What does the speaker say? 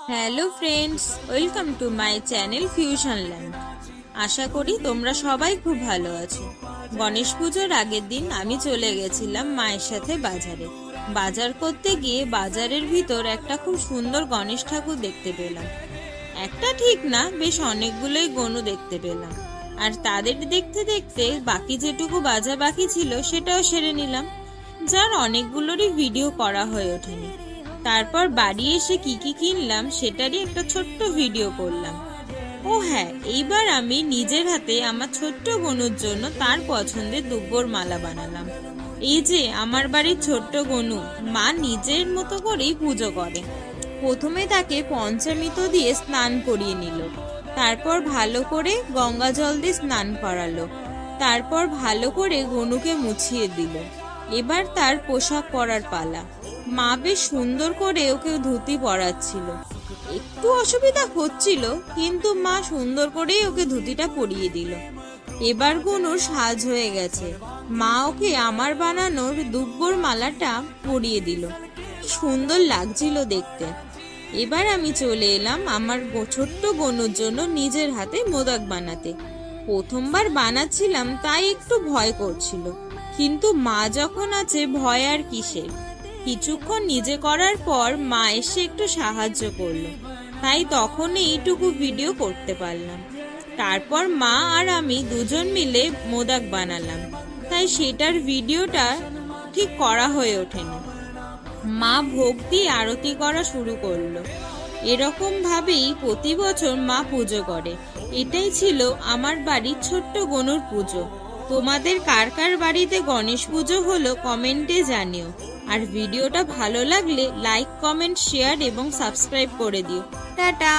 Hello friends, welcome to my channel Fusion Land. আশা করি তোমরা সবাই খুব ভালো আছো। গণেশ পুজোর আগের দিন আমি চলে গেছিলাম মায়ের সাথে বাজারে। বাজার করতে গিয়ে বাজারের ভিতর একটা খুব সুন্দর গণেশ ঠাকুর দেখতে পেলাম। একটা ঠিক না, বেশ অনেকগুলোই গনু দেখতে পেলাম। আর তাদের দেখতে দেখতে বাকি যেটুকু বাজা বাকি ছিল সেটাও সেরে নিলাম, যার অনেকগুলোরই ভিডিও করা হয়ে ওঠেনি। তারপর বাড়ি এসে কি কি কিনলাম সেটারই একটা ছোট্ট ভিডিও করলাম। ও হ্যাঁ, এইবার আমি নিজের হাতে আমার ছোট্ট গনুর জন্য তার পছন্দের দুব্বর মালা বানালাম। এই যে আমার বাড়ির ছোট্ট গনু, মা নিজের মতো করেই পুজো করে। প্রথমে তাকে পঞ্চামৃত দিয়ে স্নান করিয়ে নিল, তারপর ভালো করে গঙ্গা জল দিয়ে স্নান করালো, তারপর ভালো করে গনুকে মুছিয়ে দিল। এবার তার পোশাক পরার পালা। মা বেশ সুন্দর করে ওকে ধুতি পরাচ্ছিল। একটু অসুবিধা হচ্ছিল, কিন্তু মা সুন্দর করেই ওকে ধুতিটা পরিয়ে দিল। এবার গনুর সাজ হয়ে গেছে। মা ওকে আমার বানানোর দুব্বর মালাটা পরিয়ে দিল। সুন্দর লাগছিল দেখতে। এবার আমি চলে এলাম আমার ছোট্ট গনুর জন্য নিজের হাতে মোদক বানাতে। প্রথমবার বানাচ্ছিলাম তাই একটু ভয় করছিল, কিন্তু মা যখন আছে ভয় আর কিসের। কিছুক্ষণ নিজে করার পর মা এসে একটু সাহায্য করলো, তাই তখন এইটুকু ভিডিও করতে পারলাম। তারপর মা আর আমি দুজন মিলে মোদক বানালাম, তাই সেটার ভিডিওটা ঠিক করা হয়ে ওঠেনি। মা ভোগ দিয়ে আরতি করা শুরু করলো। এরকম ভাবেই প্রতি বছর মা পুজো করে। এটাই ছিল আমার বাড়ির ছোট্ট গনুর পুজো। তোমাদের কার কার বাড়িতে গণেশ পুজো হলো কমেন্টে জানিও। আর ভিডিওটা ভালো লাগলে লাইক, কমেন্ট, শেয়ার এবং সাবস্ক্রাইব করে দিও। টাটা।